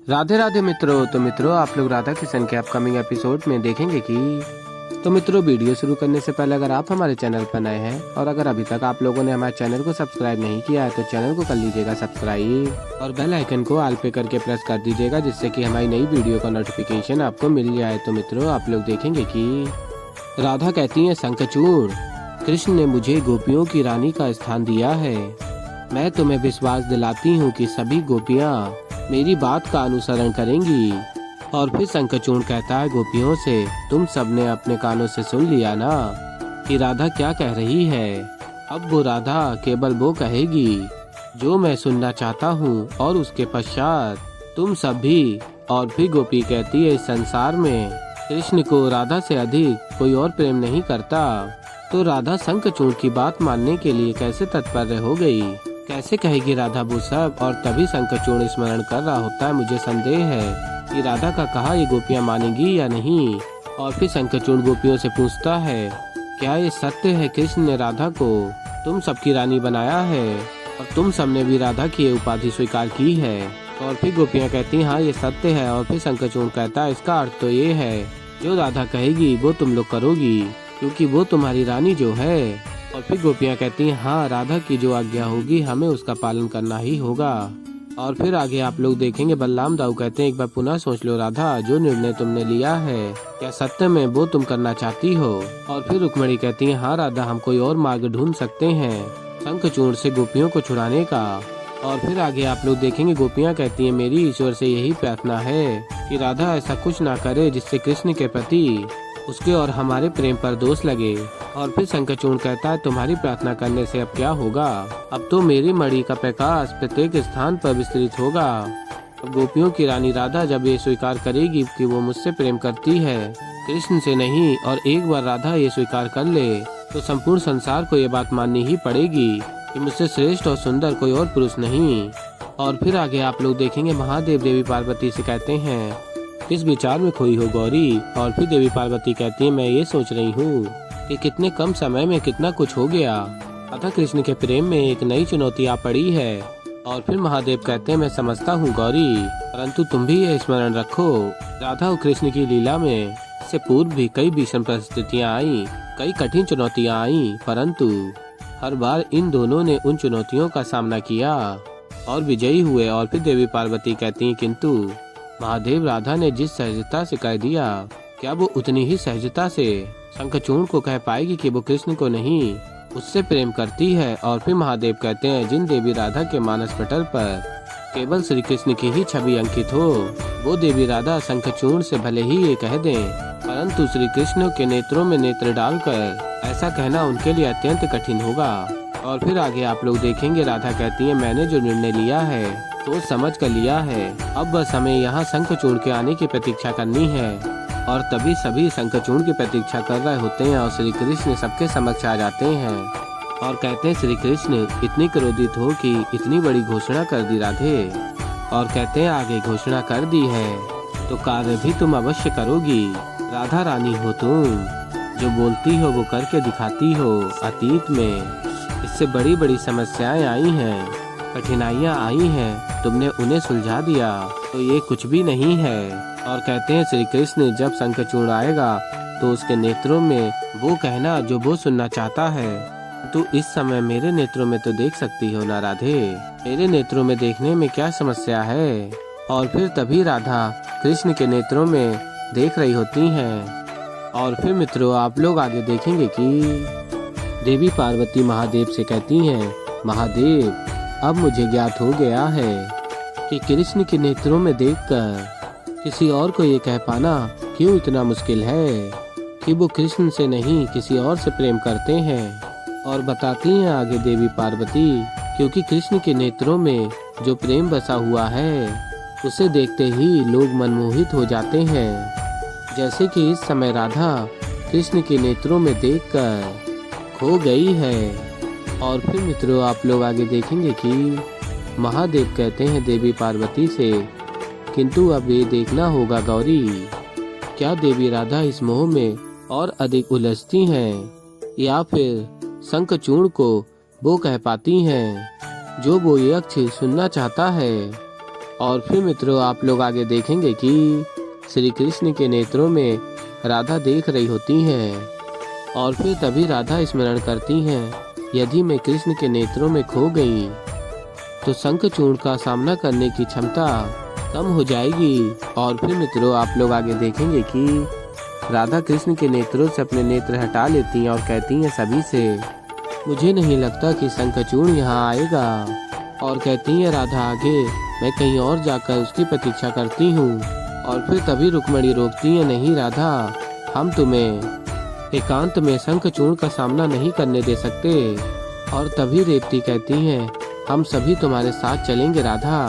राधे राधे मित्रों। तो मित्रों, आप लोग राधा किशन के अपकमिंग एपिसोड में देखेंगे कि मित्रों, वीडियो शुरू करने से पहले अगर आप हमारे चैनल पर नए हैं और अगर अभी तक आप लोगों ने हमारे चैनल को सब्सक्राइब नहीं किया है तो चैनल को कर लीजिएगा सब्सक्राइब और बेल आइकन को ऑल पे करके प्रेस कर दीजिएगा, जिससे कि हमारी नई वीडियो का नोटिफिकेशन आपको मिल जाए। तो मित्रों, आप लोग देखेंगे कि राधा कहती है, शंखचूड़, कृष्ण ने मुझे गोपियों की रानी का स्थान दिया है। मैं तुम्हें विश्वास दिलाती हूँ कि सभी गोपियाँ मेरी बात का अनुसरण करेंगी। और फिर शंखचूड़ कहता है गोपियों से, तुम सबने अपने कानों से सुन लिया ना कि राधा क्या कह रही है। अब वो राधा केवल वो कहेगी जो मैं सुनना चाहता हूँ और उसके पश्चात तुम सब भी। और फिर गोपी कहती है, इस संसार में कृष्ण को राधा से अधिक कोई और प्रेम नहीं करता। तो राधा शंखचूड़ की बात मानने के लिए कैसे तत्पर हो गई, कैसे कहेगी राधा वो सब। और तभी शंखचूड़ स्मरण कर रहा होता है, मुझे संदेह है कि राधा का कहा ये गोपियां मानेंगी या नहीं। और फिर शंखचूड़ गोपियों से पूछता है, क्या ये सत्य है कृष्ण ने राधा को तुम सबकी रानी बनाया है और तुम सबने भी राधा की ये उपाधि स्वीकार की है। और फिर गोपियां कहती हैं, हाँ ये सत्य है। और फिर शंखचूड़ कहता है, इसका अर्थ तो ये है जो राधा कहेगी वो तुम लोग करोगी, क्योंकि वो तुम्हारी रानी जो है। और फिर गोपियां कहती हैं, हाँ राधा की जो आज्ञा होगी हमें उसका पालन करना ही होगा। और फिर आगे आप लोग देखेंगे, बलराम दाऊ कहते हैं, एक बार पुनः सोच लो राधा, जो निर्णय तुमने लिया है क्या सत्य में वो तुम करना चाहती हो। और फिर रुक्मिणी कहती है, हाँ राधा, हम कोई और मार्ग ढूंढ सकते हैं शंखचूड़ से गोपियों को छुड़ाने का। और फिर आगे आप लोग देखेंगे, गोपियां कहती हैं, मेरी ईश्वर से यही प्रार्थना है कि राधा ऐसा कुछ ना करे जिससे कृष्ण के प्रति उसके और हमारे प्रेम पर दोष लगे। और फिर शंखचूड़ कहता है, तुम्हारी प्रार्थना करने से अब क्या होगा, अब तो मेरी मणि का प्रकाश प्रत्येक स्थान पर विस्तृत होगा। अब गोपियों की रानी राधा जब ये स्वीकार करेगी कि वो मुझसे प्रेम करती है, कृष्ण से नहीं, और एक बार राधा ये स्वीकार कर ले तो संपूर्ण संसार को ये बात माननी ही पड़ेगी कि मुझसे श्रेष्ठ और सुंदर कोई और पुरुष नहीं। और फिर आगे आप लोग देखेंगे, महादेव देवी पार्वती से कहते हैं, किस विचार में खोई हो गौरी। और फिर देवी पार्वती कहती है, मैं ये सोच रही हूँ कि कितने कम समय में कितना कुछ हो गया। राधा कृष्ण के प्रेम में एक नई चुनौती आ पड़ी है। और फिर महादेव कहते हैं, मैं समझता हूँ गौरी, परंतु तुम भी ये स्मरण रखो, राधा और कृष्ण की लीला में इससे पूर्व भी कई भीषण परिस्थितियाँ आई, कई कठिन चुनौतियाँ आई, परंतु हर बार इन दोनों ने उन चुनौतियों का सामना किया और विजयी हुए। और फिर देवी पार्वती कहती हैं, किंतु महादेव, राधा ने जिस सहजता से कह दिया, क्या वो उतनी ही सहजता से शंखचूड़ को कह पाएगी कि वो कृष्ण को नहीं उससे प्रेम करती है। और फिर महादेव कहते हैं, जिन देवी राधा के मानस पटल पर केवल श्री कृष्ण की ही छवि अंकित हो, वो देवी राधा शंखचूड़ से भले ही ये कह दें, परंतु श्री कृष्ण के नेत्रों में नेत्र डालकर ऐसा कहना उनके लिए अत्यंत कठिन होगा। और फिर आगे आप लोग देखेंगे, राधा कहती है, मैंने जो निर्णय लिया है सोच समझ कर लिया है, अब बस हमें यहाँ शंखचूड़ के आने की प्रतीक्षा करनी है। और तभी सभी शंखचूड़ की प्रतीक्षा कर रहे होते हैं और श्री कृष्ण सबके समक्ष आ जाते हैं और कहते हैं, श्री कृष्ण इतनी क्रोधित हो कि इतनी बड़ी घोषणा कर दी राधे। और कहते हैं, आगे घोषणा कर दी है तो कार्य भी तुम अवश्य करोगी। राधा रानी हो तुम, जो बोलती हो वो करके दिखाती हो। अतीत में इससे बड़ी बड़ी समस्याएं आई हैं, कठिनाइयां आई हैं, तुमने उन्हें सुलझा दिया, तो ये कुछ भी नहीं है। और कहते हैं, श्री कृष्ण जब शंखचूड़ आएगा तो उसके नेत्रों में वो कहना जो वो सुनना चाहता है। तू इस समय मेरे नेत्रों में तो देख सकती हो ना राधे, मेरे नेत्रों में देखने में क्या समस्या है। और फिर तभी राधा कृष्ण के नेत्रों में देख रही होती हैं। और फिर मित्रों, आप लोग आगे देखेंगे कि देवी पार्वती महादेव से कहती हैं, महादेव, अब मुझे ज्ञात हो गया है कि कृष्ण के नेत्रों में देखकर किसी और को ये कह पाना क्यों इतना मुश्किल है कि वो कृष्ण से नहीं किसी और से प्रेम करते हैं। और बताती हैं आगे देवी पार्वती, क्योंकि कृष्ण के नेत्रों में जो प्रेम बसा हुआ है उसे देखते ही लोग मनमोहित हो जाते हैं, जैसे कि इस समय राधा कृष्ण के नेत्रों में देखकर खो गई है। और फिर मित्रों, आप लोग आगे देखेंगे कि महादेव कहते हैं देवी पार्वती से, किंतु अब ये देखना होगा गौरी, क्या देवी राधा इस मोह में और अधिक उलझती हैं या फिर शंखचूड़ को वो कह पाती हैं जो वो यक्ष सुनना चाहता है। और फिर मित्रों आप लोग आगे देखेंगे कि श्री कृष्ण के नेत्रों में राधा देख रही होती हैं और फिर तभी राधा स्मरण करती हैं, यदि मैं कृष्ण के नेत्रों में खो गई तो शंखचूर्ण का सामना करने की क्षमता कम हो जाएगी। और फिर मित्रों आप लोग आगे देखेंगे कि राधा कृष्ण के नेत्रों से अपने नेत्र हटा लेती हैं और कहती हैं सभी से, मुझे नहीं लगता कि शंखचूर्ण यहाँ आएगा। और कहती हैं राधा आगे, मैं कहीं और जाकर उसकी प्रतीक्षा करती हूँ। और फिर तभी रुक्मिणी रोकती है, नहीं राधा, हम तुम्हें एकांत में शंखचूर्ण का सामना नहीं करने दे सकते। और तभी रेवती कहती हैं, हम सभी तुम्हारे साथ चलेंगे राधा।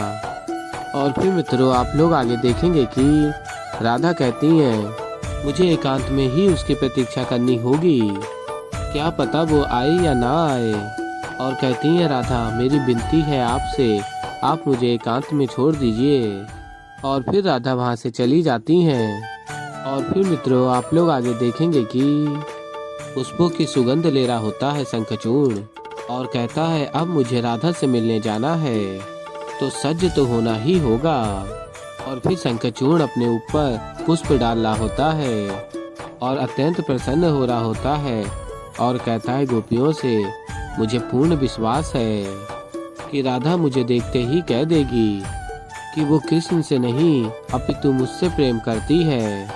और फिर मित्रों आप लोग आगे देखेंगे कि राधा कहती हैं, मुझे एकांत में ही उसकी प्रतीक्षा करनी होगी, क्या पता वो आए या ना आए। और कहती हैं राधा, मेरी विनती है आपसे, आप मुझे एकांत में छोड़ दीजिए। और फिर राधा वहाँ से चली जाती हैं। और फिर मित्रों आप लोग आगे देखेंगे कि पुष्पों की सुगंध ले रहा होता है शंखचूर्ण और कहता है, अब मुझे राधा से मिलने जाना है तो सज्ज तो होना ही होगा। और फिर शंखचूर्ण अपने ऊपर पुष्प डाल रहा होता है और अत्यंत प्रसन्न हो रहा होता है और कहता है गोपियों से, मुझे पूर्ण विश्वास है कि राधा मुझे देखते ही कह देगी कि वो कृष्ण से नहीं अपितु मुझसे प्रेम करती है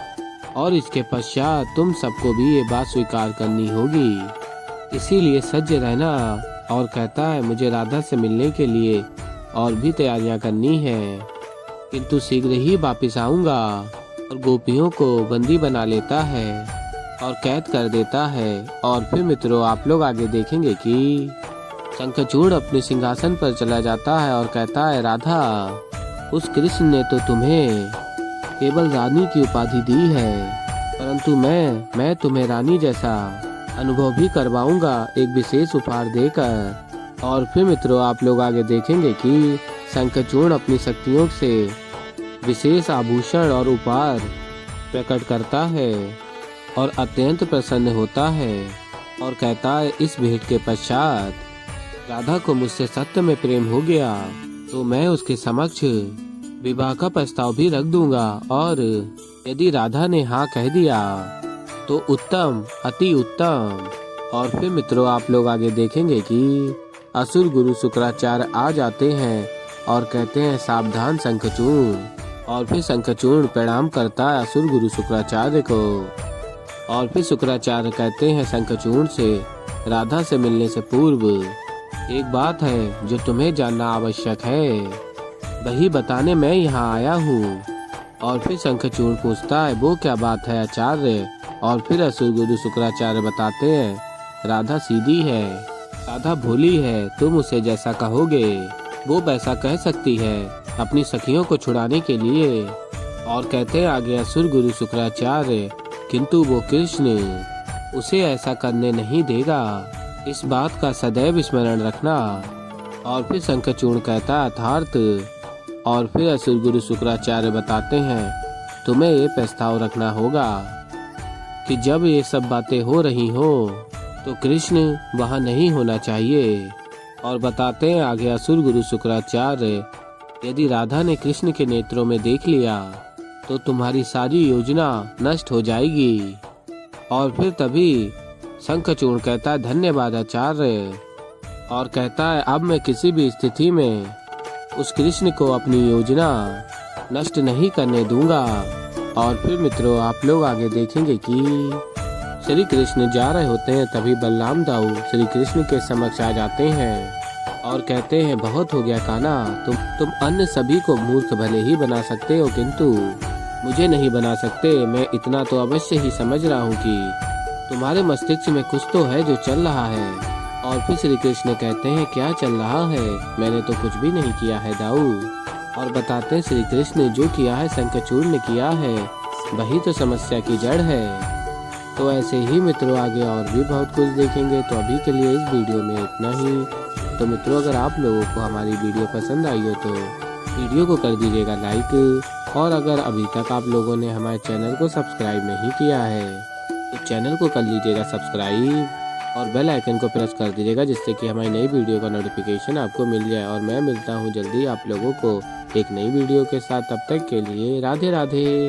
और इसके पश्चात तुम सबको भी ये बात स्वीकार करनी होगी, इसीलिए सज्ज रहना। और कहता है, मुझे राधा से मिलने के लिए और भी तैयारियां करनी है, किंतु शीघ्र ही वापिस आऊंगा। और गोपियों को बंदी बना लेता है और कैद कर देता है। और फिर मित्रों आप लोग आगे देखेंगे कि शंखचूर्ण अपने सिंहासन पर चला जाता है और कहता है, राधा, उस कृष्ण ने तो तुम्हें केवल रानी की उपाधि दी है, परंतु मैं तुम्हें रानी जैसा अनुभव भी करवाऊंगा एक विशेष उपहार देकर। और फिर मित्रों आप लोग आगे देखेंगे कि शंखचूर्ण अपनी शक्तियों से विशेष आभूषण और उपहार प्रकट करता है और अत्यंत प्रसन्न होता है और कहता है, इस भेंट के पश्चात राधा को मुझसे सत्य में प्रेम हो गया तो मैं उसके समक्ष विवाह का प्रस्ताव भी रख दूंगा, और यदि राधा ने हाँ कह दिया तो उत्तम, अति उत्तम। और फिर मित्रों आप लोग आगे देखेंगे कि असुर गुरु शुक्राचार्य आ जाते हैं और कहते हैं, सावधान शंखचूर्ण। और फिर शंखचूर्ण प्रणाम करता है असुर गुरु शुक्राचार्य को। और फिर शुक्राचार्य कहते हैं शंखचूर्ण से, राधा से मिलने से पूर्व एक बात है जो तुम्हें जानना आवश्यक है, वही बताने मैं यहाँ आया हूँ। और फिर शंखचूर्ण पूछता है, वो क्या बात है आचार्य। और फिर असुर गुरु शुक्राचार्य बताते हैं, राधा सीधी है, राधा भोली है, तुम उसे जैसा कहोगे वो वैसा कह सकती है अपनी सखियों को छुड़ाने के लिए। और कहते हैं आगे असुर गुरु शुक्राचार्य, किंतु वो कृष्ण उसे ऐसा करने नहीं देगा, इस बात का सदैव स्मरण रखना। और फिर शंखचूर्ण कहता अर्थात। और फिर असुर गुरु शुक्राचार्य बताते हैं, तुम्हें ये प्रस्ताव रखना होगा कि जब ये सब बातें हो रही हो तो कृष्ण वहाँ नहीं होना चाहिए। और बताते हैं आगे असुर गुरु शुक्राचार्य, यदि राधा ने कृष्ण के नेत्रों में देख लिया तो तुम्हारी सारी योजना नष्ट हो जाएगी। और फिर तभी शंखचूर्ण कहता है, धन्यवाद आचार्य। और कहता है, अब मैं किसी भी स्थिति में उस कृष्ण को अपनी योजना नष्ट नहीं करने दूंगा। और फिर मित्रों आप लोग आगे देखेंगे कि श्री कृष्ण जा रहे होते हैं, तभी बलराम दाऊ श्री कृष्ण के समक्ष आ जाते हैं और कहते हैं, बहुत हो गया कान्हा, तुम अन्य सभी को मूर्ख भले ही बना सकते हो, किंतु मुझे नहीं बना सकते। मैं इतना तो अवश्य ही समझ रहा हूँ कि तुम्हारे मस्तिष्क में कुछ तो है जो चल रहा है। और फिर श्री कृष्ण कहते हैं, क्या चल रहा है, मैंने तो कुछ भी नहीं किया है दाऊ। और बताते हैं श्री कृष्ण, जो किया है शंखचूर्ण ने किया है, वही तो समस्या की जड़ है। तो ऐसे ही मित्रों आगे और भी बहुत कुछ देखेंगे। तो अभी के लिए इस वीडियो में इतना ही। तो मित्रों अगर आप लोगों को हमारी वीडियो पसंद आई हो तो वीडियो को कर दीजिएगा लाइक, और अगर अभी तक आप लोगों ने हमारे चैनल को सब्सक्राइब नहीं किया है तो चैनल को कर लीजिएगा सब्सक्राइब और बेल आइकन को प्रेस कर दीजिएगा, जिससे कि हमारी नई वीडियो का नोटिफिकेशन आपको मिल जाए। और मैं मिलता हूँ जल्दी आप लोगों को एक नई वीडियो के साथ। तब तक के लिए राधे राधे।